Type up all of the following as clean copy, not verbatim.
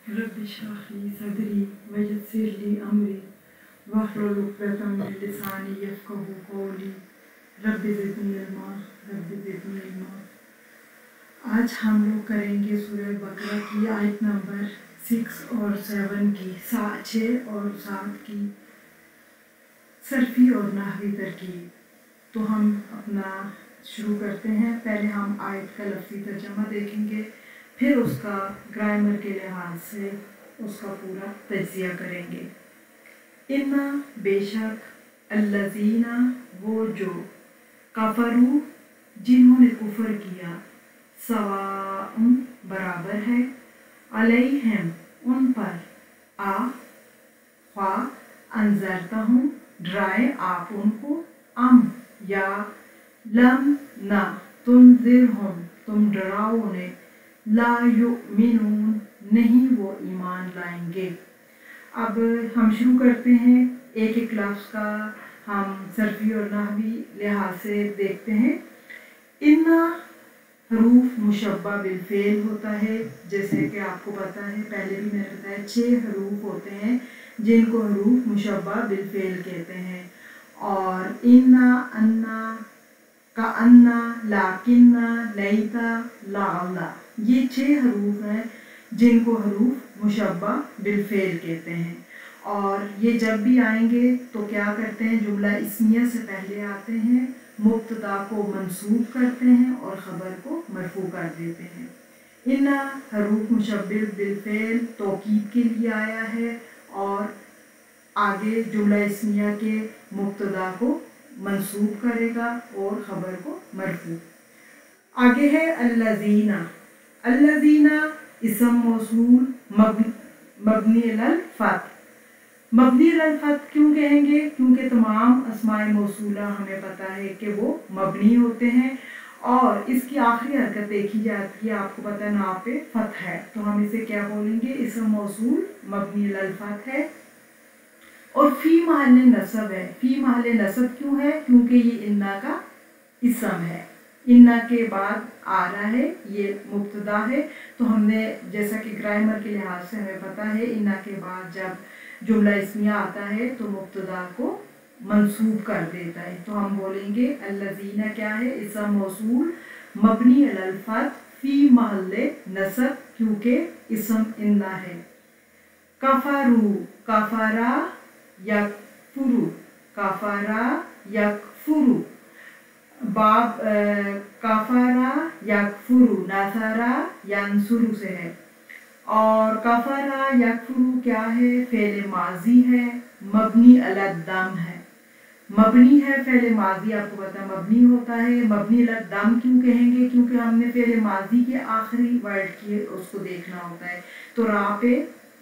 रब इश्रह ली सदरी वयस्सिर ली अमरी वहलुल उक़दतम मिन लिसानी यफ़क़हू क़ौली रब्बि ज़िदनी इल्मा रब्बि ज़िदनी इल्मा। आज हम लोग करेंगे सूरह बकरा की आयत नंबर 6 और 7 की 6 और 7 की सरफी और नहवी तरकीब। तो हम अपना शुरू करते हैं। पहले हम आयत का लफ्ज़ी तर्जमा देखेंगे, फिर उसका ग्रामर के लिहाज से उसका पूरा तज्ज़िया करेंगे। इन्ना बेशक, अल्लज़ीना वो जो, कफरू जिन्होंने कुफर किया, सवाउन बराबर है, अलैहिम उन पर, आ ख्वा अंज़रतहुम डराए आप उनको, अम या लम ना तुनज़िरहुम तुम डराओ उन्हें, ला युमिनून नहीं वो ईमान लाएंगे। अब हम शुरू करते हैं। एक एक लफ्ज़ का हम सरफी और नहवी लिहाज से देखते हैं। इन्ना हरूफ मुशब्बा बिलफेल होता है, जैसे कि आपको पता है, पहले भी मैंने बताया 6 हरूफ होते हैं जिनको हरूफ मुशब्बा बिलफेल कहते हैं। और इन्ना, अन्ना, का अन्ना, लाकिन्ना, लैता, लाला, ये 6 हरूफ हैं जिनको हरूफ मुशब्बा बिलफेल कहते हैं। और ये जब भी आएंगे तो क्या करते हैं, जुमला इस्मिया से पहले आते हैं, मुब्तदा को मंसूब करते हैं और ख़बर को मरफू कर देते हैं। इन्ना हरूफ मुशब्बिल बिलफेल तौकीद के लिए आया है और आगे जुमला इस्मिया के मुब्तदा को मंसूब करेगा और ख़बर को मरफू। आगे है अल्लज़ीना। अल्लज़ीना इसम मौसूल मबनी अलल फ़त। मबनी अलल फ़त क्यों कहेंगे? क्योंकि तमाम अस्माए मौसूला हमें पता है कि वो मबनी होते हैं और इसकी आखिरी हरकत देखी जाती है, आपको पता है, ना पे फ़त है, तो हम इसे क्या बोलेंगे? इसम मौसूल मबनी अलल फ़त है और फ़ी महल नसब है। फ़ी महल नसब क्यों है? क्योंकि ये इन्ना का इसम है, इन्ना के बाद आ रहा है, ये मुब्तदा है। तो हमने जैसा कि ग्रामर के लिहाज से हमें पता है, इन्ना के बाद जब जुमला इस्मिया आता है तो मुब्तदा को मंसूब कर देता है। तो हम बोलेंगे अल्लज़ीना क्या है? इसम मौसूल मबनी अलल फ़त फ़ी महल नसब, क्योंकि इसम इन्ना है। कफरू, कफरा यकफुरु, कफरा यकफुरु, बाब कफरा यकफुरु नसरा यंसुरु से है। और कफरा यकफुरु क्या है? फ़ेल माजी है, मबनी अलल दम है। मबनी है फ़ेल माजी, आपको पता है मबनी होता है। मबनी अलल दम क्यों कहेंगे? क्योंकि हमने फ़ेल माजी के आखिरी वर्ड की उसको देखना होता है। तो रा पे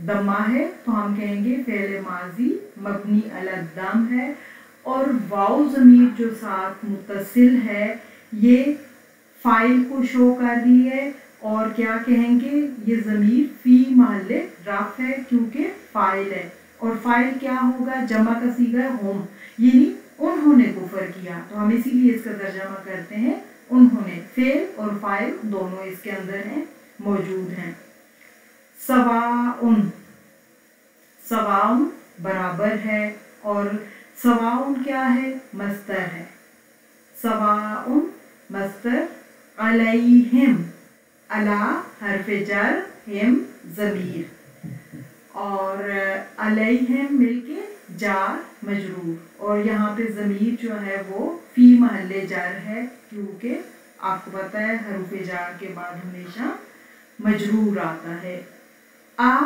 दम्मा है तो हम कहेंगे फ़ेल माजी मबनी अलल दम है। और वाव ज़मीर जो साथ मुत्तसिल है, ये फ़ाइल को शो कर रही है। और क्या कहेंगे? ये ज़मीर फ़ी महल रफ़ है क्योंकि फ़ाइल है। और फ़ाइल क्या होगा? जमा का सीगा होम, यानी उन्होंने कुफर किया, तो हम इसीलिए इसका तर्जमा करते हैं उन्होंने। फ़ेल और फ़ाइल दोनों इसके अंदर हैं, मौजूद हैं। सवाउन, सवाउन बराबर है। और सवाउन क्या है? मस्तर है। सवाउन मस्तर। अलैहिम, अला हरफ़े जर, हिम ज़मीर, और अलैहिम मिलके जार मजरूर। और यहाँ पे ज़मीर जो है वो फ़ी महल जर है, क्योंकि आपको पता है हरूफ़े जार के बाद हमेशा मजरूर आता है। आ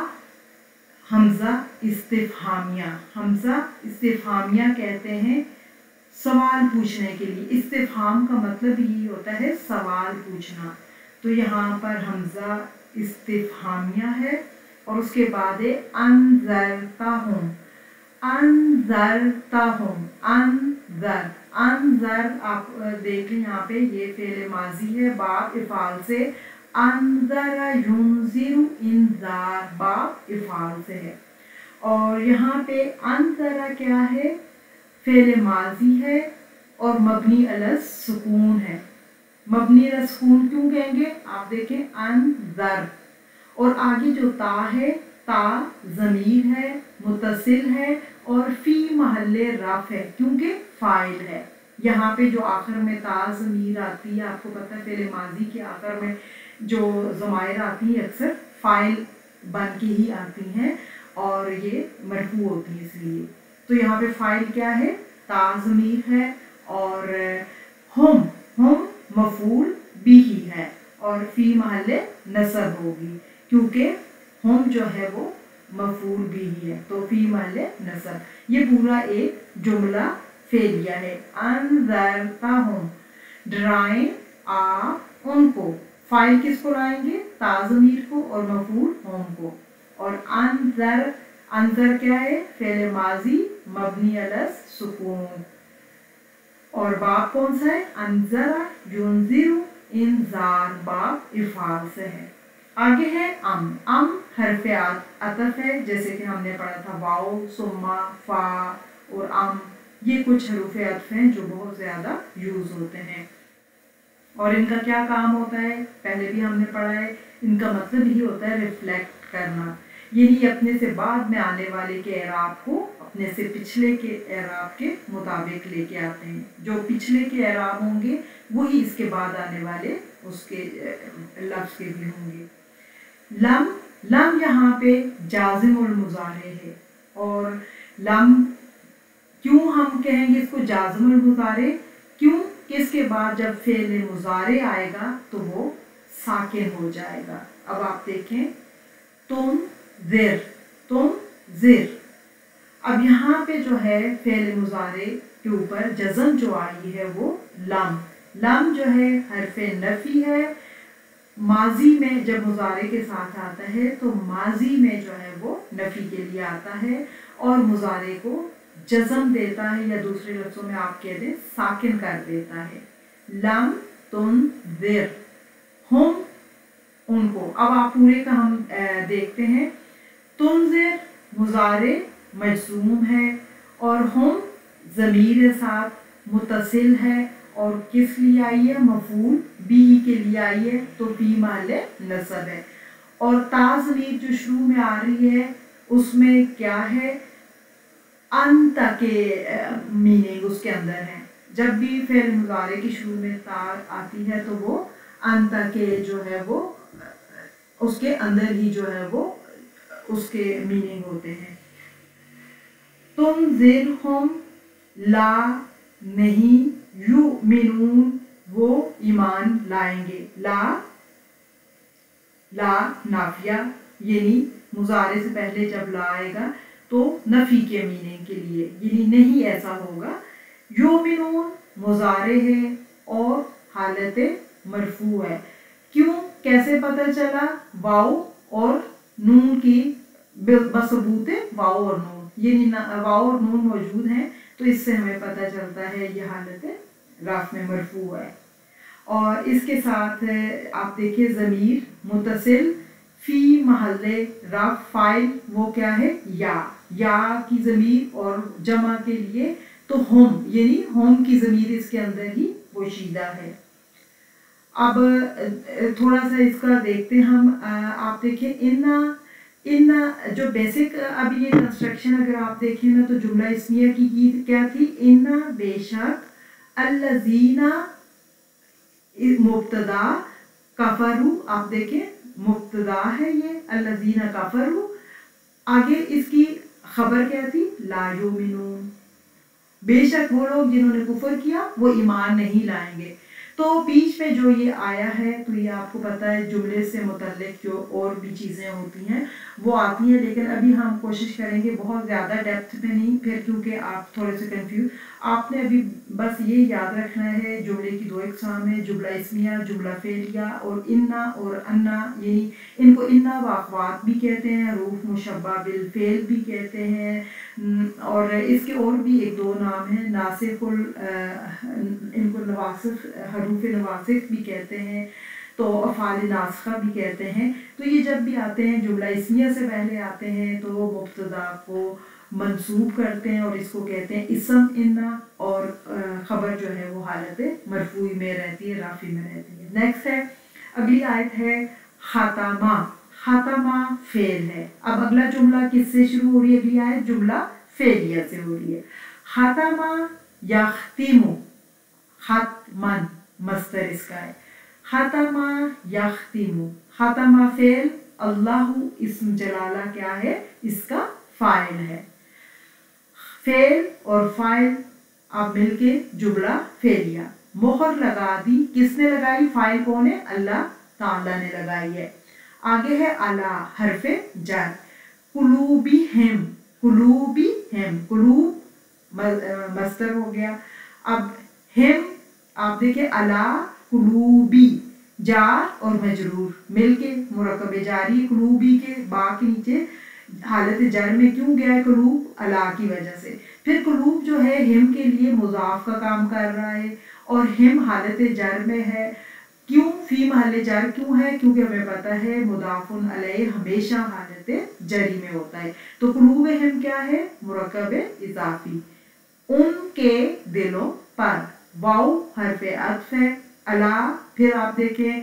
हमज़ा इस्तिफ़हामिया, हमज़ा इस्तिफ़हामिया कहते हैं सवाल पूछने के लिए। इस्तिफ़हाम का मतलब यही होता है सवाल पूछना। तो यहाँ पर हमज़ा इस्तिफ़हामिया है और उसके बाद है अनज़रताहुम, अनज़रताहुम, अनज़र, अनज़र आप देख लें यहाँ पे ये फ़ेल माजी है, बाब इफ़ाल से। अनज़रा युनज़िरु, इंज़ार बाब इफ़ाल से है। और यहाँ पे अनज़रा क्या है? फ़ेल माजी है और मबनी अलल सुकून है। मबनी अलल सुकून क्यों कहेंगे? आप देखें अनज़र, और आगे जो ता है, ता ज़मीर है, मुत्तसिल है और फ़ी महल्ले रफ़ है क्योंकि फ़ाइल है। यहाँ पे जो आखिर में ता ज़मीर आती है, आपको पता है फ़ेल माजी के आखिर में जो ज़माइर आती हैं अक्सर फ़ाइल बन के ही आती हैं और ये मरफू होती है इसलिए। तो यहाँ पे फ़ाइल क्या है, ता ज़मीर है और हम मफ़ूल बिही है और फ़ी महल्ले नसब होगी क्योंकि हम जो है वो मफ़ूल बिही है तो फ़ी महल्ले नसब। ये पूरा एक जुमला फेलिया है। अनज़रताहुम, डराएं आप उनको। फ़ाइल किसको लाएंगे, ता ज़मीर को और मफ़ूल हम को। और अंज़र क्या है, फ़ेल माजी मबनी अलस सुकून। और बाब कौन सा है, अंज़रा युनज़िरु, इंज़ार बाब इफ़ाल से है। आगे है अम हरफ़े अतफ़ है, जैसे कि हमने पढ़ा था वाओ, सुम्मा, फ़ा और अम, ये कुछ हरूफ़े अतफ़ हैं जो बहुत ज़्यादा यूज़ होते हैं। और इनका क्या काम होता है, पहले भी हमने पढ़ा है, इनका मतलब ही होता है रिफ्लेक्ट करना, यानी अपने से बाद में आने वाले के एराब को अपने से पिछले के एराब के मुताबिक लेके आते हैं। जो पिछले के एराब होंगे वही इसके बाद आने वाले उसके लफ्ज़ के भी होंगे। लम यहाँ पे जाज़िमुल मुज़ारे है और लम क्यों हम कहेंगे इसको जाज़िमुल मुज़ारे, क्यों, किसके बाद जब फ़ेल मुज़ारे आएगा तो वो साकिन हो जाएगा। अब आप देखें तुम ज़िर। अब यहाँ पे जो है फ़ेल मुज़ारे के ऊपर जज़म जो आई है वो लम जो है हरफ़े नफ़ी है। माजी में जब मुज़ारे के साथ आता है तो माजी में जो है वो नफ़ी के लिए आता है और मुज़ारे को जज़म देता है या दूसरे लफ्ज़ों में आप कह दें साकिन कर देता है। लम तुनज़िर हम उनको। अब आप पूरे का हम देखते हैं। तुनज़िर मुज़ारे मजज़ूम है और हम ज़मीर साथ मुत्तसिल है और किस लिए आई है, मफ़ूल बिही के लिए आई है तो फ़ी महल्ले नसब है। और ता ज़मीर जो शुरू में आ रही है उसमें क्या है, अंत के मीनिंग उसके अंदर है। जब भी फ़ेल मुज़ारे के शुरू में ता आती है तो वो अंत के जो है वो उसके अंदर ही जो है वो उसके मीनिंग होते हैं। तुनज़िरहुम ला नहीं युमिनून, वो ईमान लाएंगे। ला नाफिया, यानी मुज़ारे से पहले जब ला आएगा तो नफ़ी के मीनिंग के लिए, यानी नहीं ऐसा होगा। युमिनून मुज़ारे है और हालत मरफू है। क्यों, कैसे पता चला, वाओ और नून की बसबूत वाओ और नून, यानी वाओ और नून मौजूद हैं तो इससे हमें पता चलता है ये हालत राफ में मरफू है। और इसके साथ आप देखिए ज़मीर मुत्तसिल फ़ी महल्ले रफ़, फ़ाइल वो क्या है, या की ज़मीर और जमा के लिए तो हम, यानी हम की ज़मीर इसके अंदर ही पोशीदा है। अब थोड़ा सा इसका देखते हैं हम। आप देखिए इन्ना जो बेसिक अभी ये कंस्ट्रक्शन अगर आप देखें ना तो जुमला इस्मिया की क्या थी, इन्ना बेशक, अल्लज़ीना मुब्तदा, कफरू, आप देखें मुब्तदा है ये, अल्लज़ीना कफरू, आगे इसकी खबर क्या थी, ला युमिनून, बेशक वो लोग जिन्होंने कुफर किया वो ईमान नहीं लाएंगे। तो बीच में जो ये आया है तो ये आपको पता है जुमले से मुतल्लिक जो और भी चीज़ें होती हैं वो आती हैं, लेकिन अभी हम कोशिश करेंगे बहुत ज़्यादा डेप्थ में नहीं, फिर क्योंकि आप थोड़े से कंफ्यूज, आपने अभी बस ये याद रखना है जुमले की दो इक़साम है, जुमला इस्मिया, जुमला फेलिया और इन्ना और अन्ना, यानी इनको इन्ना व अख़वात भी कहते हैं, रूफ मुशब्बा बिल फेल भी कहते हैं और इसके और भी एक दो नाम हैं, नासिफुल, इनको नवासिफ, हरूफ नवासिफ भी कहते हैं, तो अफ़ाल नास्खा भी कहते हैं। तो ये जब भी आते हैं जुमला इस्मिया से पहले आते हैं तो वो मुब्तदा को मंसूब करते हैं और इसको कहते हैं इसम इन्ना, और ख़बर जो है वो हालत मरफूई में रहती है, राफ़ी में रहती है। नेक्स्ट है, अगली आयत है ख़ातमा। ख़त्मा फेल है। अब अगला जुमला किससे शुरू हो रही है? अगली आयत जुमला फेलिया से हो रही है। ख़त्मा यख्तिमु, ख़त्मन मस्तर इसका है। ख़त्मा यख्तिमु, ख़त्मा फेल, अल्लाहु इस्म जलाला क्या है? इसका फाइल है। फेल और फाइल अब मिलके जुमला फेलिया। मोहर लगा दी, किसने लगाई? फाइल कौन है? अल्लाह ताला ने लगाई है। आगे है अला हरफे जर। कुलूबी हिम, कुलूबी हिम, कुलूब मस्तर हो गया। अब हिम आप देखिए अला कुलूबी, जार और मजरूर मिलके मुरक्कब जारी कुलूबी के बा के नीचे हालत जर में क्यों गया है कुलूब? अला की वजह से। फिर कुलूब जो है हिम के लिए मुजाफ का काम कर रहा है और हिम हालत जर में है। क्यों फी महल जर क्यों है? क्योंकि हमें पता है मुदाफुन अलैह हमेशा हालत जरी में होता है। तो कुलूब हिम क्या है? मुरक्कब इजाफी। उनके दिलों पर, वाउ हरफे अत्फ है। अला फिर आप देखें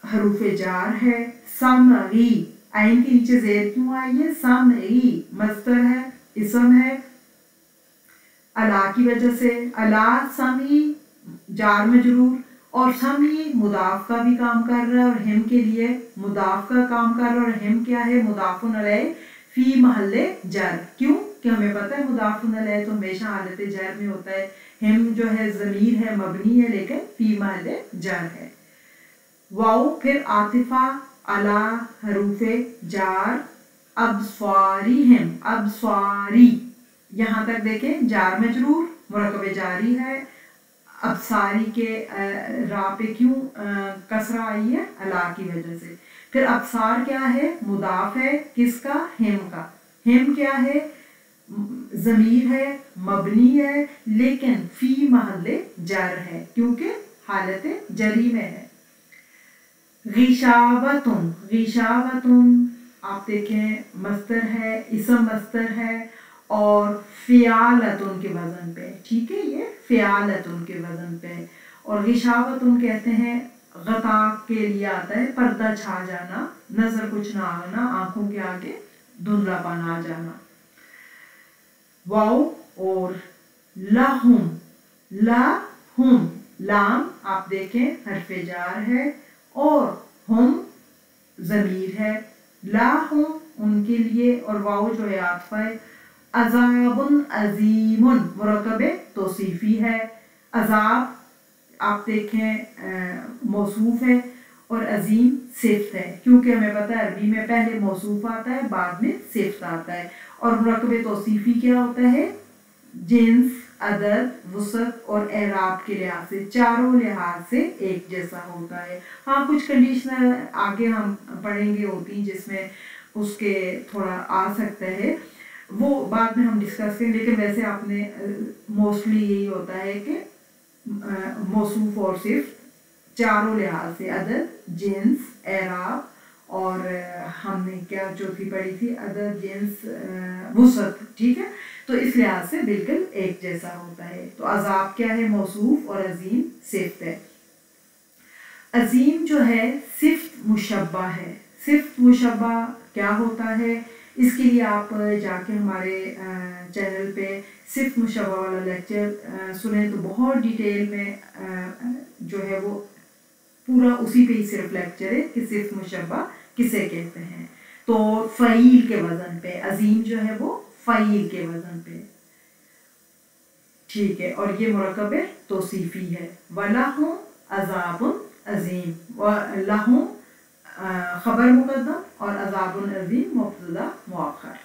हरूफ जार है। समई, आइन के नीचे जेर क्यों आई है? समई मस्तर है, इसम है अला की वजह से। अला समी जार मजरूर और समी मुदाफ का भी काम कर रहा है और हिम के लिए मुदाफ का काम कर रहा है। और हिम क्या है? मुदाफुन अलैह फी महल्ले जर। क्यों? कि हमें पता है मुदाफुन अलैह तो हमेशा हालत जर में होता है। हिम जो है ज़मीर है, मबनी है, लेकिन फी महल्ले जर है। वाओ फिर आतिफा अला हरूफे जार। अब्स्वारी हिम, अब्स्वारी यहाँ तक देखें जार मजरूर मुरक्कब जारी है। अब्सारी के रा पे क्यों कसरा आई है? अला की वजह से। फिर अब्सार क्या है? मुदाफ है, किसका? हिम का। हिम क्या है? ज़मीर है, मबनी है, लेकिन फी महल्ले जर है क्योंकि हालत जरी में है। गिशावतुन, गिशावतुन आप देखें मस्तर है, इसम मस्तर है और फ़ियालतुन के वज़न पे, ठीक है, ये फ़ियालतुन के वज़न पे। और गिशावतुन कहते हैं गता के लिए आता है पर्दा छा जाना, नज़र कुछ ना आना, आंखों के आगे धुंधलापन आ जाना। वाओ और लाहुम, लाहुम लाम आप देखें हरफे जार है और हम ज़मीर है। लाहुम उनके लिए और वाओ जो है आतिफ़ा है। अज़ाबुन अज़ीमुन मुरक्कब तौसीफ़ी है। अज़ाब आप देखें मौसूफ है और अजीम सिफ्त है क्योंकि हमें पता है अरबी में पहले मौसूफ आता है बाद में सिफ्त आता है। और मुरक्कब तौसीफ़ी क्या होता है? जिन्स, अदद, वसत और एराब के लिहाज से, चारों लिहाज से एक जैसा होता है। हाँ कुछ कंडीशनल आगे हम पढ़ेंगे होती जिसमें उसके थोड़ा आ सकता है, वो बाद में हम डिस्कस करें। लेकिन वैसे आपने मोस्टली यही होता है कि मौसूफ और सिर्फ चारों लिहाज से अदद, जिन्स, एराब और हमने क्या चौथी पढ़ी थी? अदद, जिन्स, वसत, ठीक है। तो इस लिहाज से बिल्कुल एक जैसा होता है। तो अज़ाब क्या है? मौसूफ और अजीम सिफ्त है। अजीम जो है सिफ्त मुशब्बा है। सिफ्त मुशब्बा क्या होता है? इसके लिए आप जाके हमारे चैनल पे सिफ्त मुशब्बा वाला लेक्चर सुने तो बहुत डिटेल में जो है वो पूरा उसी पे ही सिर्फ लेक्चर है कि सिफ्त मुशब्बा किसे कहते हैं। तो फ़ईल के वज़न पे अजीम जो है वो फ़ईल के वज़न पे, ठीक है। और ये मुरक्कब तौसीफ़ी है। वलहुम अज़ाबुन अज़ीम, वलहुम खबर मुक़द्दम और अज़ाबुन अज़ीम मुब्तदा मुअख्खर,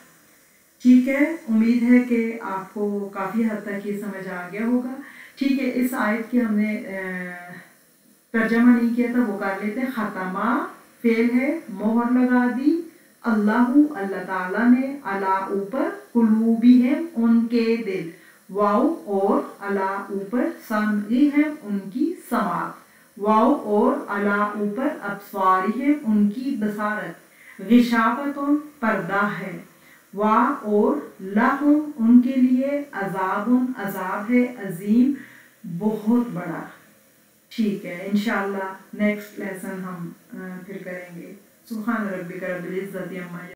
ठीक है। उम्मीद है कि आपको काफ़ी हद तक ये समझ आ गया होगा, ठीक है। इस आयत की हमने तर्जमा नहीं किया था, वो कर लेते हैं। ख़त्मा फेल है, मोहर लगा दी, अल्लाहु अल्लाह ताला ने, अला ऊपर, कुलूबिहिम उनके दिल, वाओ और अला ऊपर, समईहिम उनकी समात, वाओ और अला ऊपर, अब्सारिहिम उनकी बसारत, गिशावतुन पर्दा है, वा और लहुम उनके लिए, अज़ाबुन अज़ाब है, अजीम बहुत बड़ा, ठीक है। इंशाअल्लाह नेक्स्ट लेसन हम फिर करेंगे। सुब्हान रब्बिका रब्बिल इज़्ज़ति अम्मा